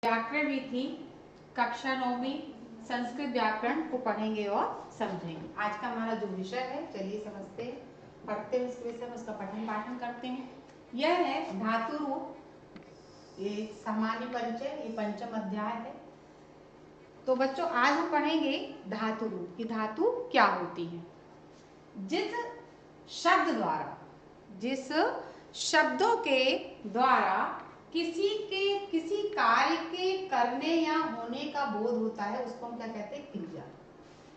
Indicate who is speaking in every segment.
Speaker 1: व्याकरण भी थी, कक्षा 9वीं संस्कृत व्याकरण को पढ़ेंगे और समझेंगे। आज का हमारा जो विषय है, चलिए समझते हैं, पढ़ते हैं इस विषय में, उसका पठन पाठन करते हैं। यह है धातु रूप, ये सामान्य परिचय, ये पंचम अध्याय है। तो बच्चों आज हम पढ़ेंगे धातु रूप की धातु क्या होती है। जिस शब्दों के द्वारा किसी कार्य के करने या होने का बोध होता है, उसको हम क्या कहते हैं? क्रिया।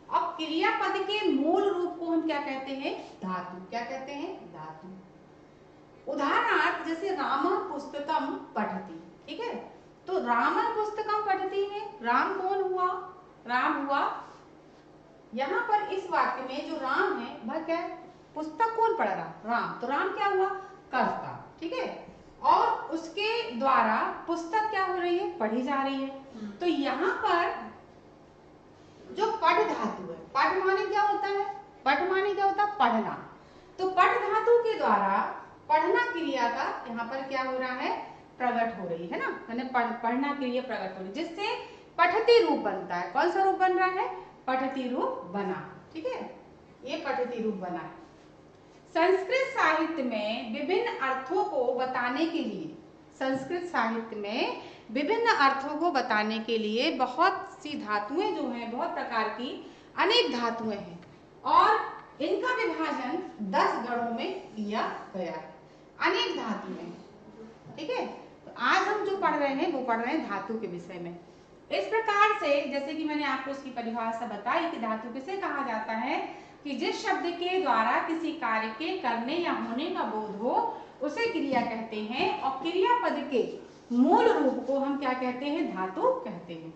Speaker 1: अब क्रिया पद के मूल रूप को हम क्या कहते हैं? धातु। क्या कहते हैं? धातु। उदाहरणार्थ जैसे रामः पुस्तकम पठति, ठीक है? तो रामः पुस्तकम पठति में राम कौन हुआ? राम हुआ। यहाँ पर इस वाक्य में जो राम है वह क्या है? पुस्तक कौन पढ़ रहा? राम। तो राम क्या हुआ? कर्ता, ठीक है? और उसके द्वारा पुस्तक क्या हो रही है? पढ़ी जा रही है। तो यहाँ पर जो पढ़ धातु है, पढ़ माने क्या होता है? पढ़ माने क्या होता है? पढ़ना। तो पढ़ धातु के द्वारा पढ़ना क्रिया का यहाँ पर क्या हो रहा है? प्रकट हो रही है ना, यानी पढ़ना क्रिया प्रकट हो रही है, जिससे पठती रूप बनता है। कौन सा रूप बन रहा है? पठती रूप बना, ठीक है? ये पठती रूप बना है। संस्कृत साहित्य में विभिन्न अर्थों को बताने के लिए, संस्कृत साहित्य में विभिन्न अर्थों को बताने के लिए बहुत सी धातुएं जो हैं, बहुत प्रकार की अनेक धातुएं हैं और इनका विभाजन 10 गणों में किया गया है। अनेक धातुएं, ठीक है? तो आज हम जो पढ़ रहे हैं वो पढ़ रहे हैं धातु के विषय में। इस प्रकार से जैसे कि मैंने आपको उसकी परिभाषा बताई कि धातु किसे कहा जाता है कि जिस शब्द के द्वारा किसी कार्य के करने या होने का बोध हो उसे क्रिया कहते हैं, और क्रिया पद के मूल रूप को हम क्या कहते हैं? धातु कहते हैं।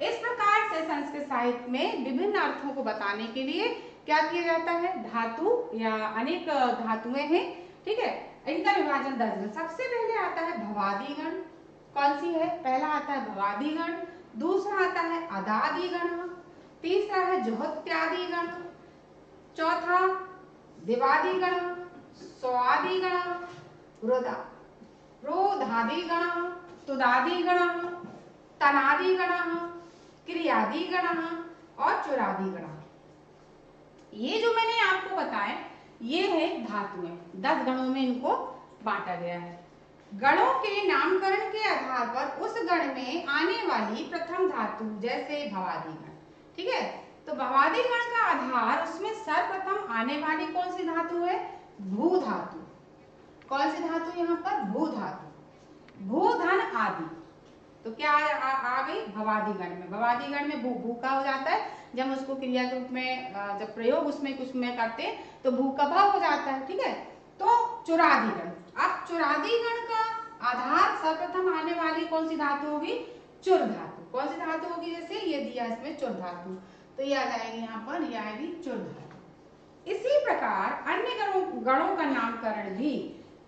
Speaker 1: इस प्रकार से संस्कृत साहित्य में विभिन्न अर्थों को बताने के लिए क्या किया जाता है? धातु या अनेक धातुएं हैं, ठीक है? इनका विभाजन 10 में। सबसे पहले आता है भवादिगण। कौन सी है? पहला आता है भवादिगण, दूसरा आता है अदादिगण, तीसरा है जुहोत्यादिगण, चौथा दिवादिगण, स्वादिगण, रोधादिगण, तुदादिगण, तनादिगण, क्रियादिगण और चुरादिगण। ये जो मैंने आपको बताया ये है धातुएं। 10 गणों में इनको बांटा गया है। गणों के नामकरण के आधार पर उस गण में आने वाली प्रथम धातु, जैसे भवादिगण, ठीक है? तो भवादिगण का आधार, उसमें सर्वप्रथम आने वाली कौन सी धातु है? भू धातु। कौन सी धातु यहाँ पर? भू धातु। भू धन आदि। तो क्या आ गई भवादिगण में? भवादिगण में भू, भू का हो जाता है जब उसको क्रिया के रूप में जब प्रयोग उसमें करते हैं तो भू का भाव हो जाता है, ठीक है? तो चुरादिगण। अब चुरादिगण का आधार सर्वप्रथम आने वाली कौन सी धातु होगी? चुर धातु। कौन सी धातु होगी? जैसे ये दिया इसमें चुर धातु, तो ये आ जाएगी यहाँ पर, ये आएगी चुर धातु। इसी प्रकार अन्य गणों का नामकरण भी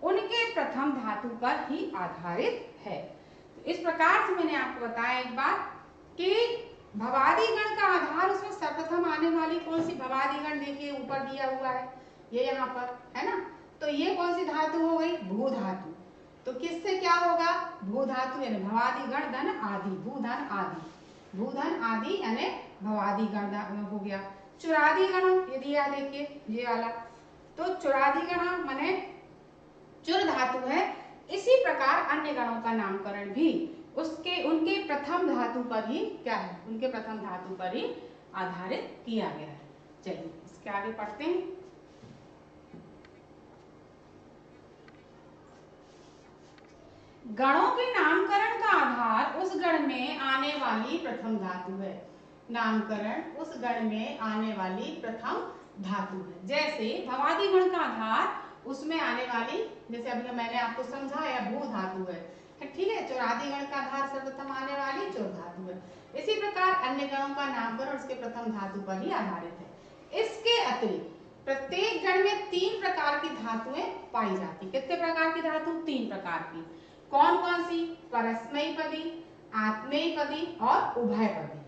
Speaker 1: उनके प्रथम धातु पर ही आधारित है। इस प्रकार से मैंने आपको बताया एक बात कि भवादिगण का आधार, उसमें सर्वप्रथम आने वाली कौन सी? भवादिगण, देखिए ऊपर दिया हुआ है ये यहाँ पर, है ना? तो ये कौन सी धातु हो गई? भू धातु। तो किससे क्या होगा? भू धातु यानी भवादिगण धन आदि, भूधन आदि, भूधन आदि यानी भवादिगण हो गया। चुरादिगण ये दिया, देखिए ये वाला, तो चुरादिगण माने चुर धातु है। इसी प्रकार अन्य गणों का नामकरण भी उनके प्रथम धातु पर ही क्या है? उनके प्रथम धातु पर ही आधारित किया गया है। चलिए इसके आगे पढ़ते हैं। गणों के नामकरण का आधार उस गण में आने वाली प्रथम धातु है। नामकरण उस गण में आने वाली प्रथम धातु है। जैसे भवादिगण का आधार उसमें आने वाली, जैसे अभी मैंने आपको समझाया, भू धातु है, ठीक है? चुरादिगण का आधार सर्वप्रथम आने वाली चुर धातु है। इसी प्रकार अन्य गणों का नामकरण उसके प्रथम धातु पर ही आधारित है। इसके अतिरिक्त प्रत्येक गण में 3 प्रकार की धातुएं पाई जाती। कितने प्रकार की धातु? 3 प्रकार की। कौन कौन सी? परस्मैपदी, आत्मनेपदी और उभयपदी।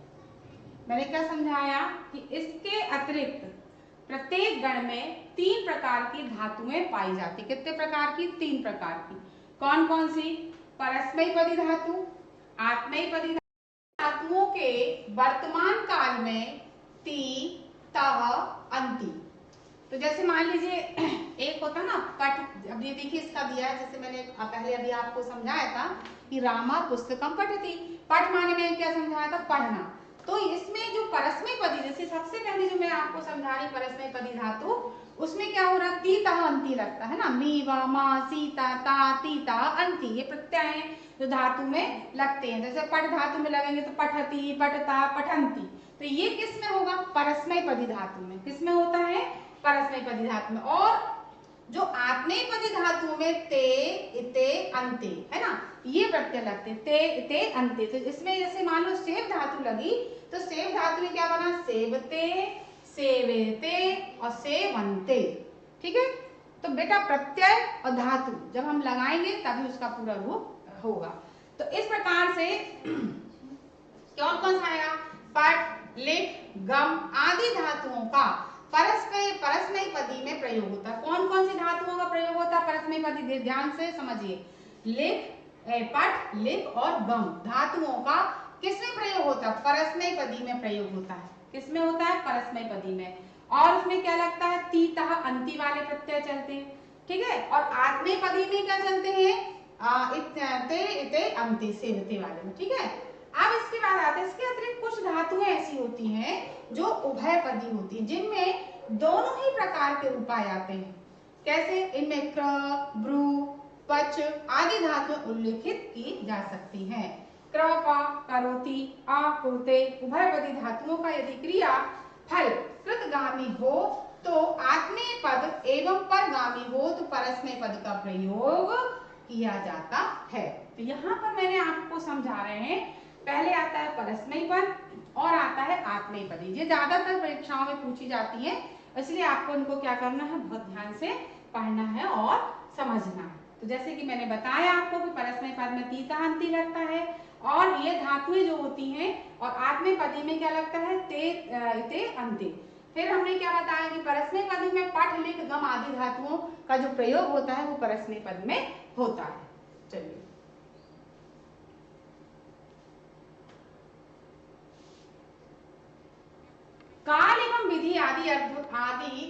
Speaker 1: मैंने क्या समझाया कि इसके अतिरिक्त प्रत्येक गण में 3 प्रकार की धातुएं पाई जाती। कितने प्रकार की? 3 प्रकार की। कौन कौन सी? परस्मैपदी धातु, आत्मनेपदी धातुओं के वर्तमान काल में ती, तह, अंति। तो जैसे मान लीजिए एक होता ना पठ, अब ये देखिए इसका दिया है, जैसे मैंने पहले अभी आपको समझाया था कि रामा पुस्तकम पठति, पठ माने में क्या समझाया था, पढ़ना। तो इसमें जो परस्मैपदी, जैसे सबसे पहले जो मैं आपको समझा रही परस्मैपदी धातु, उसमें क्या हो रहा, ती तह अंति लगता है ना, मी वा मा सीता ता ती ता अंति, ये प्रत्यय है जो धातु में लगते हैं। जैसे पठ धातु में लगेंगे तो पठती, पठता, पठंती। तो ये किस में होगा, परस्मैपदी धातु में। किस में होता है, परस्मैपदी धातु में। और जो आत्मनेपदी धातु में ते, इते, अंते है ना, ये प्रत्यय लगते, ते, इते, अंते। तो इसमें जैसे मान लो सेव धातु लगी, तो सेव धातु में क्या बना, सेवते, सेवेते और सेवंते। ठीक है, तो बेटा प्रत्यय और धातु जब हम लगाएंगे तभी उसका पूरा रूप होगा। तो इस प्रकार से कौन कौन सा आएगा, पठ, लिख, गम आदि धातुओं का परस्मैपदी में प्रयोग होता है। कौन कौन सी धातुओं का प्रयोग होता है परस्मैपदी, ध्यान से समझिए। लिख, पठ, लिख और गम धातुओं का किसमें प्रयोग होता है, परस्मैपदी में प्रयोग होता है। किसमें होता है, परस्मैपदी में। और उसमें क्या लगता है, ती तह अंति वाले प्रत्यय चलते हैं। ठीक है, और आत्मनेपदी में क्या चलते हैं, इते, इते, अंति, सेवते वाले में। ठीक है, अब इसके बाद आते हैं, इसके अतिरिक्त कुछ धातुएं ऐसी होती हैं जो उभयपदी होती हैं, जिनमें दोनों ही प्रकार के रूप आ जाते हैं। कैसे, इनमें क्र, ब्रू, पच आदि धातुएं उल्लेखित की जा सकती हैं। क्र का करोति, आ कुरुते उभयपदी धातुओं का यदि क्रिया फल कृतगामी हो तो आत्मनेपद एवं परगामी हो तो परस्मैपद का प्रयोग किया जाता है। तो यहाँ पर मैंने आपको समझा रहे हैं, पहले आता है परस्मैपद और आता है आत्मनेपदी। ये ज्यादातर परीक्षाओं में पूछी जाती है, इसलिए आपको इनको क्या करना है, बहुत ध्यान से पढ़ना है और समझना है। तो जैसे कि मैंने बताया आपको कि परस्मैपद में ती तह अंति लगता है, और ये धातुएं जो होती हैं, और आत्मनेपदी में क्या लगता है, ते, इते, अंते। फिर हमने क्या बताया कि परस्मैपदी में पठ, लिख, गम आदि धातुओं का जो प्रयोग होता है वो परस्मैपद में होता है। चलिए, काल एवं विधि आदि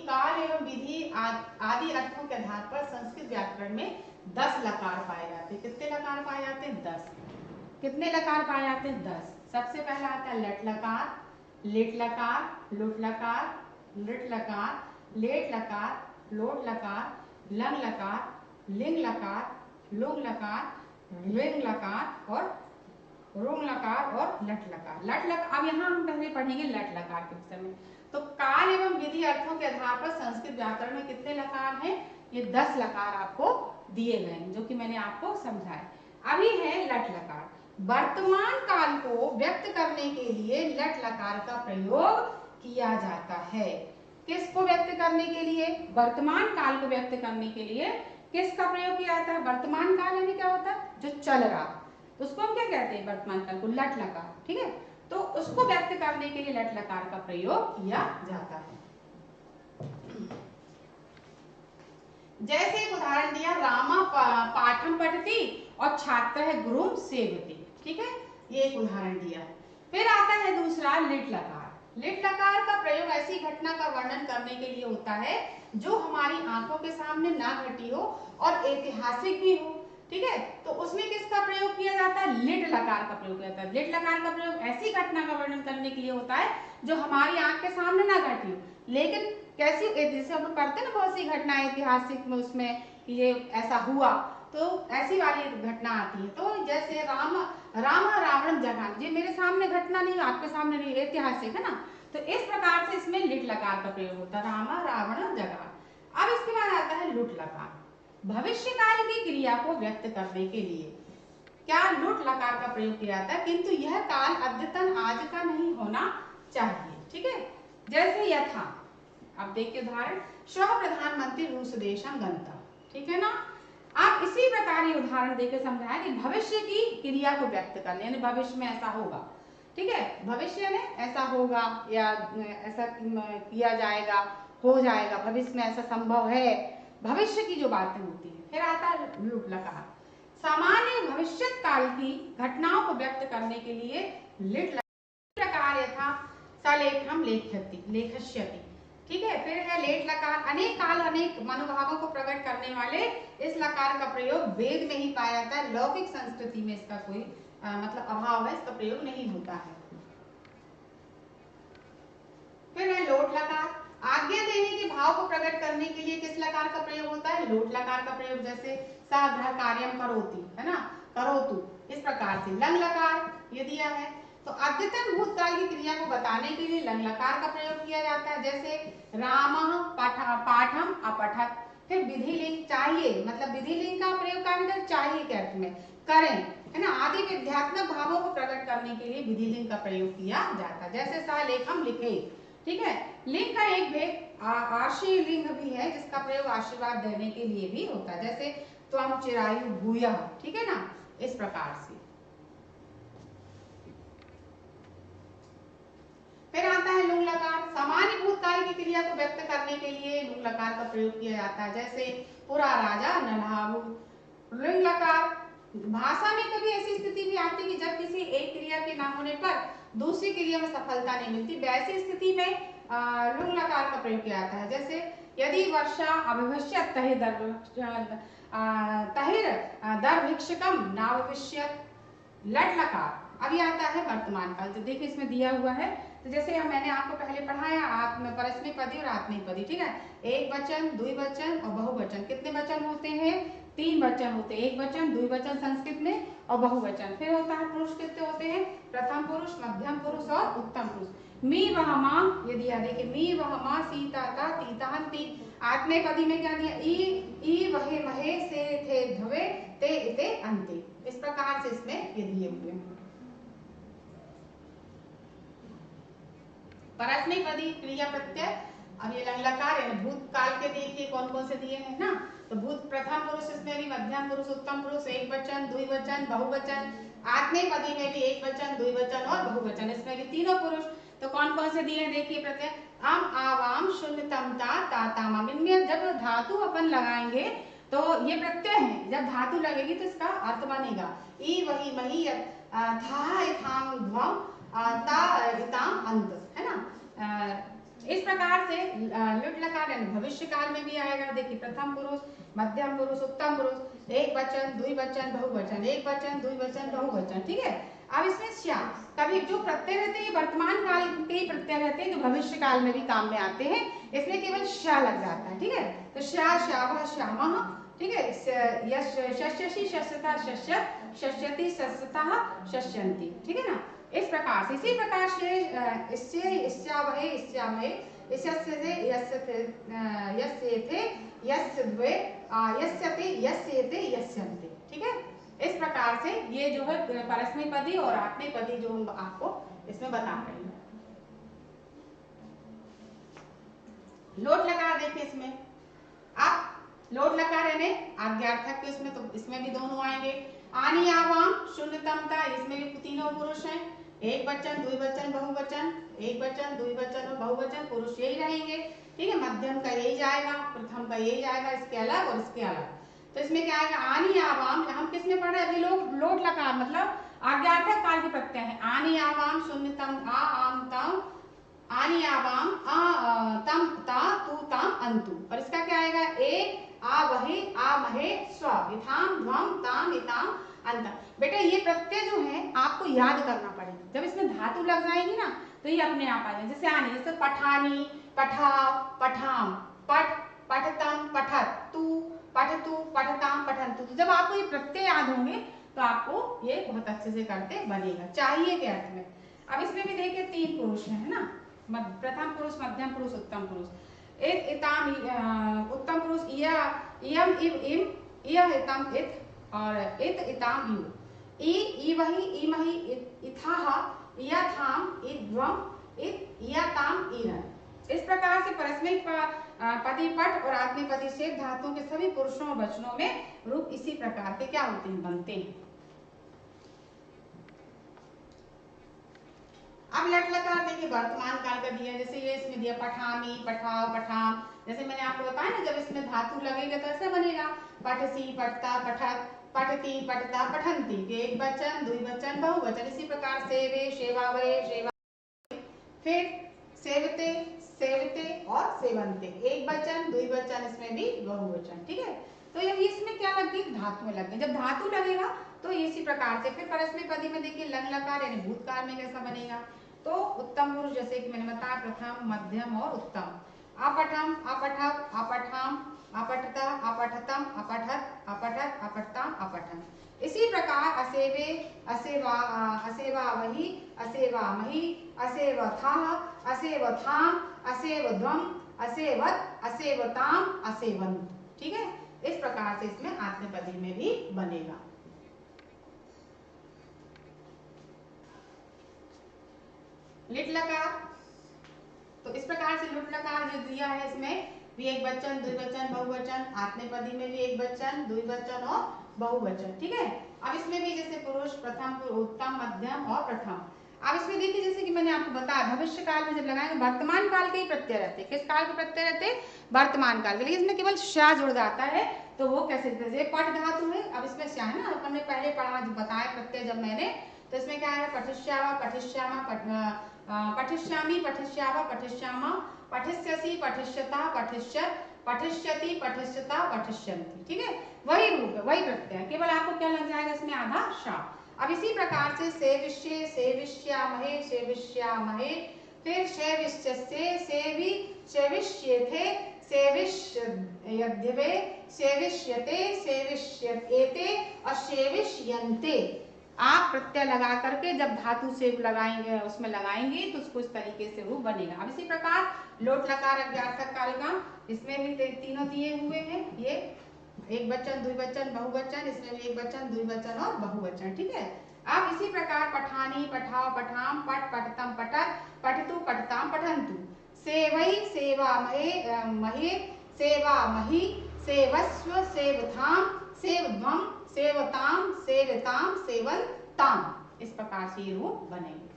Speaker 1: काल एवं विधि आदि अर्थों के आधार पर संस्कृत व्याकरण में 10 लकार पाए जाते हैं। कितने लकार पाए जाते हैं, 10। कितने लकार पाए जाते हैं, 10। सबसे पहला आता है लट लकार, लिट लकार, लुट लकार, लिट लकार, लेट लकार, लोट लकार, लंग लकार, लिंग लकार, लुंग लकार, लिंग लकार और रुंग लकार और लट लकार। लट लकार, अब यहाँ हम पहले पढ़ेंगे लट लकार के विषय में। तो काल एवं विधि अर्थों के आधार पर संस्कृत व्याकरण में कितने लकार हैं, ये 10 लकार आपको दिए गए हैं, जो कि मैंने आपको समझाया। अभी है लट लकार। वर्तमान काल को व्यक्त करने के लिए लट लकार का प्रयोग किया जाता है। किसको व्यक्त करने के लिए, वर्तमान काल को व्यक्त करने के लिए किसका प्रयोग किया जाता है, वर्तमान काल यानी क्या होता है, जो चल रहा, तो उसको हम क्या कहते हैं, वर्तमान काल को लट लकार। ठीक है, तो उसको व्यक्त करने के लिए लट लकार का प्रयोग किया जाता है। जैसे एक उदाहरण दिया, रामा पाठम पठति और छात्र है गुरुम सेवते। ठीक है, ये एक उदाहरण दिया है। फिर आता है दूसरा लिट लकार। लिट लकार का प्रयोग ऐसी घटना का वर्णन करने के लिए होता है जो हमारी आंखों के सामने ना घटी हो और ऐतिहासिक भी हो। ठीक है, तो उसमें किसका प्रयोग किया जाता है, लिट लकार का प्रयोग किया जाता है। लिट लकार का प्रयोग ऐसी घटना का वर्णन करने के लिए होता है जो हमारी आंख के सामने ना घटी हो, लेकिन कैसी, जैसे हम पढ़ते हैं ना बहुत सी घटनाएं ऐतिहासिक में, उसमें कि ये ऐसा हुआ, तो ऐसी वाली घटना आती है। तो जैसे राम रावण जगान, ये मेरे सामने घटना नहीं, आपके सामने नहीं, ऐतिहासिक है ना, तो इस प्रकार से इसमें लिट लकार का प्रयोग होता है, राम रावण जगान। अब इसके बाद आता है लुट लकार। भविष्य काल की क्रिया को व्यक्त करने के लिए क्या लुट लकार का प्रयोग किया जाता है, किंतु यह काल अद्यतन आज का नहीं होना चाहिए। ठीक है, जैसे यथा, अब देखिए उदाहरण, श्वः प्रधानमंत्री रूस देशम गंता। ठीक है ना, आप इसी प्रकार ये उदाहरण देकर समझाएं कि भविष्य की क्रिया को व्यक्त करने, यानी भविष्य में ऐसा होगा। ठीक है, भविष्य में ऐसा होगा या ऐसा किया जाएगा, हो जाएगा, भविष्य में ऐसा संभव है, भविष्य की जो बातें होती है। फिर आता है लुट लकार। सामान्य भविष्य काल की घटनाओं को व्यक्त करने के लिए लिट लकार यथा सलेखम लेखस्यति। ठीक है, फिर है लेट लकार, अनेक काल अनेक मनोभावों को प्रकट करने वाले इस लकार का प्रयोग वेद में ही पाया जाता है। लौकिक संस्कृति में इसका कोई मतलब अभाव है, इसका प्रयोग नहीं होता है। फिर है लोट लकार, आज्ञा देने के भाव को प्रकट करने के लिए किस लकार का प्रयोग होता है? लोट लकार का प्रयोग, जैसे सा गृह कार्यम करोति, है ना, करोतु, इस प्रकार से। लंग लकार ये दिया है, तो अद्यतन भूतकाल की क्रिया को बताने के लिए लंग लकार का प्रयोग किया जाता है, जैसे रामः पाठम अपठत। फिर विधि लिंग, चाहिए, मतलब विधि लिंग का प्रयोग करना चाहिए के अर्थ में, करें, है ना, आदि विध्यात्मक भावों को प्रकट करने के लिए विधि लिंग का प्रयोग किया जाता है, जैसे सा लेखम लिखे। ठीक है, लिंग का एक भेद आशी लिंग भी है, जिसका प्रयोग आशीर्वाद देने के लिए भी होता है, जैसे त्वम चिरायु भूयः। ठीक है ना, इस प्रकार से। फिर आता है लुंग लकार, सामान्य भूतकाल की क्रिया को व्यक्त करने के लिए लुंग लकार का प्रयोग किया जाता है, जैसे पुरा राजा नल्हाभु। लुंग लकार, भाषा में कभी ऐसी स्थिति भी आती है कि जब किसी एक क्रिया के ना होने पर दूसरी क्रिया में सफलता नहीं मिलती, वैसी स्थिति में लुंग लकार का प्रयोग किया जाता है, जैसे यदि वर्षा अभिभष्यत तहिर दर्भिक्षकम नाभविष्यत। लट लकार, अभी आता है वर्तमान काल। तो देखिए इसमें दिया हुआ है, तो जैसे मैंने आपको पहले पढ़ाया परस्मैपदी और आत्मनेपदी। ठीक है, एक वचन, द्विवचन और बहुवचन। कितने वचन होते हैं? 3 वचन होते हैं, एक वचन, द्विवचन संस्कृत में और बहुवचन। फिर होता है पुरुष कितने होते हैं? प्रथम पुरुष, मध्यम पुरुष और उत्तम पुरुष। मी वह मां, ये दिया, देखिए मी वह मां सीता ता तीताहंती। आत्मनेपदी में क्या दिया? ई वहे महे से थे ध्वे ते इते अंते। इस प्रकार से इसमें ये दिए हुए हैं। परस्मैपदी क्रिया प्रत्यय, अब ये लंग लकार है, भूतकाल के देखिए कौन कौन से दिए हैं ना, तो भूत प्रथम पुरुष, इसमें भी मध्यम पुरुष, उत्तम पुरुष, एक वचन, द्विवचन, बहुवचन। आत्मनेपदी में भी एक वचन, द्विवचन और बहुवचन, इसमें भी तीनों पुरुष। तो कौन कौन से दिए हैं देखिए प्रत्यय, आम आवाम शून्यतम ता ताताम। इनमें जब धातु अपन लगाएंगे तो ये प्रत्यय है, जब धातु लगेगी तो इसका अर्थ बनेगा ई वही मही था इथाम ध्वम ता इताम अंत, है ना। इस प्रकार से लुट लकार भविष्य काल में भी आएगा। देखिए प्रथम पुरुष, मध्यम पुरुष, उत्तम पुरुष, एक वचन, द्विवचन, बहुवचन, एक वचन, द्विवचन, बहुवचन। ठीक है, अब इसमें श्या, कभी जो प्रत्यय रहते हैं वर्तमान काल के प्रत्यय रहते हैं जो भविष्य काल में भी काम में आते हैं, इसमें केवल श्या लग जाता है। ठीक है, तो श्या, श्यावः, श्यामः। ठीक है, यश शस्यसि शस्यता शस्यत, शस्यति शस्यतः शस्यन्ति। ठीक है ना, इस प्रकार से। इसी प्रकार से इससे इस्यावहे इस्यामहे, यस्यसे यस्यते यस्येथे यस्यद्वे यस्यते यस्येते यस्यन्ते। ठीक है, इस प्रकार से ये जो है परस्मैपदी और आत्मनेपदी जो हम आपको इसमें बता रहे हैं। लोट लकार देखिए, इसमें आप लोट लकार यानी आज्ञार्थक के इसमें, तो इसमें भी दोनों आएंगे। आनी आवाम शून्यतमता, इसमें भी तीनों पुरुष हैं, एक वचन, द्विवचन, बहुवचन, एक वचन, द्विवचन और बहुवचन, पुरुष यही रहेंगे। ठीक है, मध्यम का यही जाएगा, प्रथम का यही जाएगा, इसके अलग और इसके अलग। तो इसमें क्या आएगा? आनी आवाम, हम किसमें पढ़ रहे हैं अभी? लोग लोट लकार मतलब आज्ञार्थक काल के प्रत्यय है। आनी आवाम शून्यतम आ आम तम, आनी आवाम आ तम ता तू ताम अंतु। और इसका क्या आएगा? ए आ वहे आ महे स्व इथाम ध्वम ताम इताम अंत। बेटा ये प्रत्यय जो है आपको याद करना पड़ेगा, जब इसमें धातु लग जाएगी ना तो ये अपने आप आ जाएगी। जैसे आनी, जैसे पठानी, पठाव, पठाम, पठ, पठतम, पठत, तू, पठतु, पठताम, पठन्तु। तो जब आपको ये प्रत्यय याद होंगे तो आपको ये बहुत अच्छे से करते बनेगा, चाहिए के अर्थ में। अब इसमें भी देखिए 3 पुरुष है ना, प्रथम पुरुष, मध्यम पुरुष, उत्तम पुरुष। इत इताम उत्तम पुरुष, इयम इव इम, इयह इतम इत और इत इताम यु। ई वही ई मही इथाह, इयथाम इद्वम इत इयताम ईरन। इस प्रकार से परस्मैक पदी पट और आत्मनेपदी से धातुओं के सभी पुरुषों और वचनों में रूप इसी प्रकार के क्या होते हैं? बनते हैं। अब लट लकार देखिए वर्तमान काल का दिया, जैसे ये इसमें दिया पठामी, पठाव, पठाम। जैसे मैंने आपको बताया ना, जब इसमें धातु लगेगा तो ऐसा बनेगा, पठसी, पठता, पठत, पठति पठता पठन्ति एक वचन द्विवचन बहुवचन। इसी प्रकार सेवे सेवावरे सेवा, फिर सेवते सेवते और सेवन्ते एक वचन द्विवचन, इसमें भी बहुवचन। ठीक है, तो ये इसमें क्या लग गई, धातु लग गई। जब धातु लगेगा तो इसी प्रकार से फिर परस्मैपदी में देखिए लंग लकार यानी भूतकाल में कैसा बनेगा, तो उत्तम पुरुष जैसे कि मैंने बताया प्रथम मध्यम और उत्तम। अपठम अपठक अपठाम अपठता अपठतम अपठत अपठत अपठताम अपठन। इसी प्रकार असेवे असेवा असेवावहि असेवामहि असेवथाः असेवथाम असेवध्वम असेवत असेवताम असेवंत। ठीक है, इस प्रकार से इसमें आत्मनेपदी में भी बनेगा। लिट लकार, तो इस प्रकार से लुट लकार जो दिया है इसमें भी एक वचन द्विवचन बहुवचन, आत्मनेपदी में भी एक वचन द्विवचन और बहुवचन। ठीक है, अब इसमें भी जैसे पुरुष प्रथम उत्तम मध्यम और प्रथम। अब इसमें देखिए जैसे कि मैंने आपको बताया भविष्य काल में जब लगाएंगे वर्तमान काल के ही प्रत्यय रहते, किस काल के प्रत्यय रहते, वर्तमान काल के, लेकिन इसमें केवल श्या जुड़ जाता है। तो वो कैसे, जैसे पट धातु है, अब इसमें श्या है ना, अपन ने पहले पढ़ा बताया प्रत्यय जब मैंने, तो इसमें क्या है पठिष्यावा पठिष्यामा पठिष्यामि पठिष्यावा पठिष्यामा पठिष्यसि पठिष्यता पठिष्यत पठिष्यति पठिष्यता पठिष्यन्ति। ठीक है, वही रूप है वही प्रत्यय, केवल आपको क्या लग जाएगा इसमें आधा शा। अब इसी प्रकार से सेविष्ये सेविष्यामहे सेविष्यामहे, फिर सेविष्यस्ये सेवि सेविष्येथे सेविष्यद्यवे सेविष्यते सेविष्येते और सेविष्यन्ते। आप प्रत्यय लगा करके जब धातु से लगाएंगे उसमें लगाएंगे तो उसको इस तरीके से रूप बनेगा। अब इसी प्रकार लोट लकार अज्ञार्थक काल का, इसमें भी तीनों दिए हुए हैं, ये एक वचन द्विवचन बहुवचन, इसमें भी एक वचन द्विवचन और बहुवचन। ठीक है, अब इसी प्रकार पठानी पठाओ पठाम पठ पठतम पठत पठतु पठताम पठन्तु, सेवई सेवामहे महे सेवामहि सेवस्व सेवथाम सेवध्वम सेवताम सेवताम सेवन्ताम। इस प्रकार से ये रूप बनेंगे।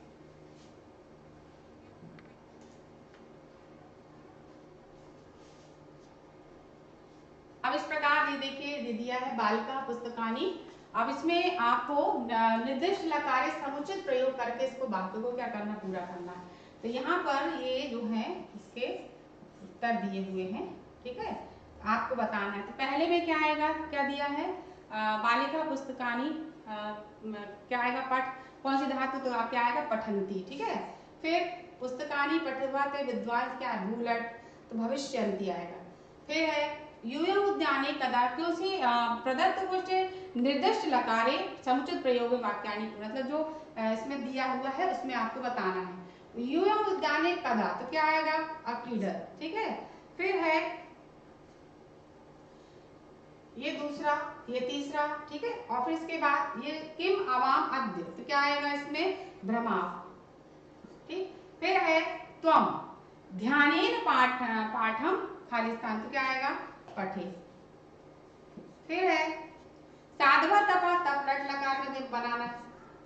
Speaker 1: अब इस प्रकार ये देखिए दे दिया है बालिका पुस्तकानी। अब इसमें आपको निर्दिष्ट लकारे समुचित प्रयोग करके इसको वाक्य को क्या करना, पूरा करना है। तो यहाँ पर ये जो है इसके उत्तर दिए हुए हैं। ठीक है, आपको बताना है। तो पहले में क्या आएगा, क्या दिया है, बालिका पुस्तकानी क्या आएगा, पठ, कौन सी धातु, तो क्या आएगा पठंती। ठीक है, फिर पुस्तकानी पठवाते विद्वान क्या है भूलट, तो भविष्यन्ति आएगा। फिर है यूयम उद्याने कदाक्यों से प्रदत्त कुछ निर्दिष्ट लकारे समुचित प्रयोग वाक्यानि, मतलब जो इसमें दिया हुआ है उसमें आपको बताना है। यूयम उद्याने कदा, तो क्या आएगा अक्यूडर। ठीक है, फिर है ये दूसरा ये तीसरा। ठीक है, और फिर इसके बाद ये किम आवाम अद्य, तो क्या आएगा इसमें भ्रमा। ठीक, फिर है त्वम ध्यानेन पाठम खालिस्तान, तो क्या आएगा पठे। फिर है साधवा तपा तप लट लकार में जब बनाना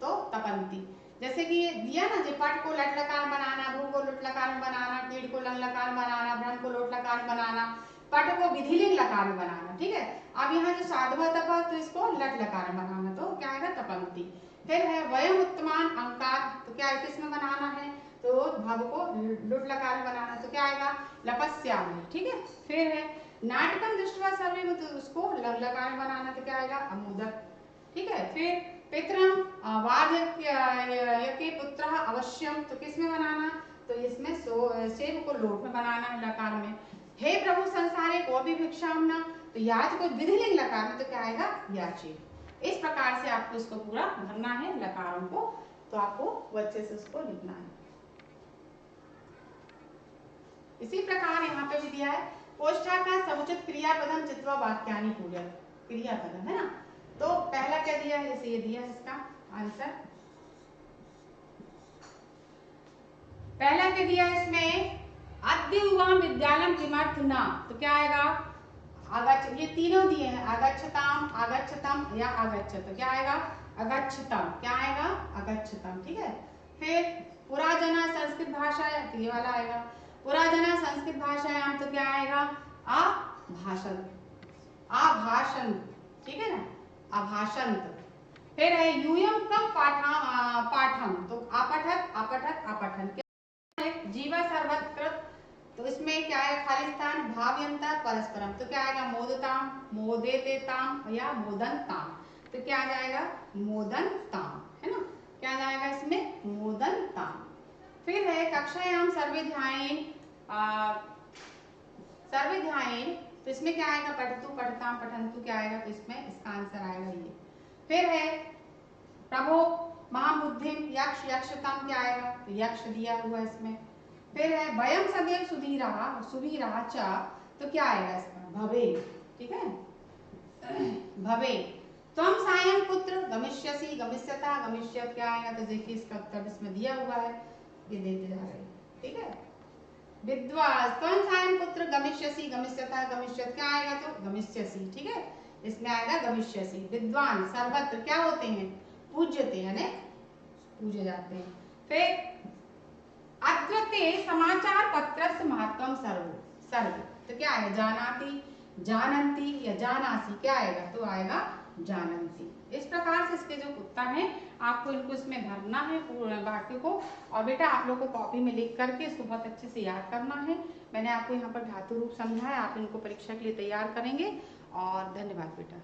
Speaker 1: तो तपंती, जैसे कि ये दिया ना, जे पट को लट लकार बनाना, भू को लट लकार में बनाना, पीठ को लंग लकार बनाना, भ्रम को लोट लकार बनाना, पट को विधिलिंग लकार में बनाना। ठीक है, अब यहाँ जो साधवा तपा तो इसको लट लकार में बनाना, तो क्या आएगा तपंती। फिर है वयम उत्तमान अंकार, तो क्या किस में बनाना है, तो भव को लुट लकार में बनाना, तो क्या आएगा लपस्यामि। ठीक है, फिर है नाटकम दृष्टवा सर्वे में, तो उसको लग लकार में बनाना, तो क्या आएगा अमोदक। ठीक है, फिर पितरम वार्धक्य पुत्र अवश्यम, तो किस में बनाना, तो इसमें सेव को लोट में बनाना है लकार में। हे प्रभु संसारे को भी भिक्षामना, तो याच को विधिलिंग लकार में, तो क्या आएगा याचे। इस प्रकार से आपको इसको पूरा भरना है लकारों को, तो आपको अच्छे से उसको लिखना है। इसी प्रकार यहाँ पे भी दिया है कोष्ठा का समुचित क्रियापदम चित्वा वाक्यानि पूरक, क्रियापदम है ना। तो पहला क्या दिया है, जैसे ये दिया है इसका आंसर, पहला क्या दिया है इसमें अद्य युवाम विद्यालयम किमर्थ न, तो क्या आएगा आगच्छ, ये तीनों दिए हैं आगच्छताम आगच्छतम या आगच्छत, तो क्या आएगा अगच्छतम, क्या आएगा अगच्छतम। ठीक है, फिर पुराजना संस्कृत भाषा, तो ये वाला आएगा पुराजना संस्कृत भाषायाम, तो क्या आएगा अभाषण अभाषण। ठीक है ना, अभाषंत। फिर है यूयम कम पाठम, तो अपठत अपठत अपठन। जीवा सर्वत्र, तो इसमें क्या है खाली स्थान, भाव्यंता परस्परम, तो क्या आएगा मोदताम, मोदेतेताम या मोदनताम, तो क्या आ जाएगा मोदनताम, है ना, क्या आ जाएगा इसमें मोदनताम। फिर है कक्षायाम सर्वे ध्यायेन, सर्वे ध्यायेन, तो इसमें क्या आएगा पठतु पठताम पठन्तु, क्या आएगा, तो इसमें इसका आंसर आएगा ये। फिर है प्रभो महाबुद्धिम यक्ष यक्षताम, क्या आएगा, तो यक्ष दिया हुआ इसमें। फिर है वयम सदैव सुधीरः सुवीरः च, तो क्या आएगा इसका भवे, ठीक है, भवे। त्वम सायं कुत्र गमिष्यसि गमिष्यता गमिष्यत, क्या आएगा, तो देखिए इसका उत्तर इसमें दिया हुआ है, ये देते जा रहे हैं, ठीक है। विद्वास त्वम सायं कुत्र गमिष्यसि गमिष्यता गमिष्यत, क्या आएगा, तो गमिष्यसि, ठीक है, इसमें आएगा गमिष्यसि। विद्वान सर्वत्र क्या होते हैं, पूज्यते, यानी पूजे जाते हैं। फिर अद्वते समाचार पत्रस्य महत्वम सर्व, तो क्या आएगा जानाति जानन्ति या जानासि, क्या आएगा, तो आएगा जानन्ति। इस प्रकार से इसके जो उत्तर हैं आपको इनको इसमें भरना है पूर्ण वाक्य को, और बेटा आप लोग को कॉपी में लिख करके इसको बहुत अच्छे से याद करना है। मैंने आपको यहाँ पर धातु रूप समझाया, आप इनको परीक्षा के लिए तैयार करेंगे, और धन्यवाद बेटा।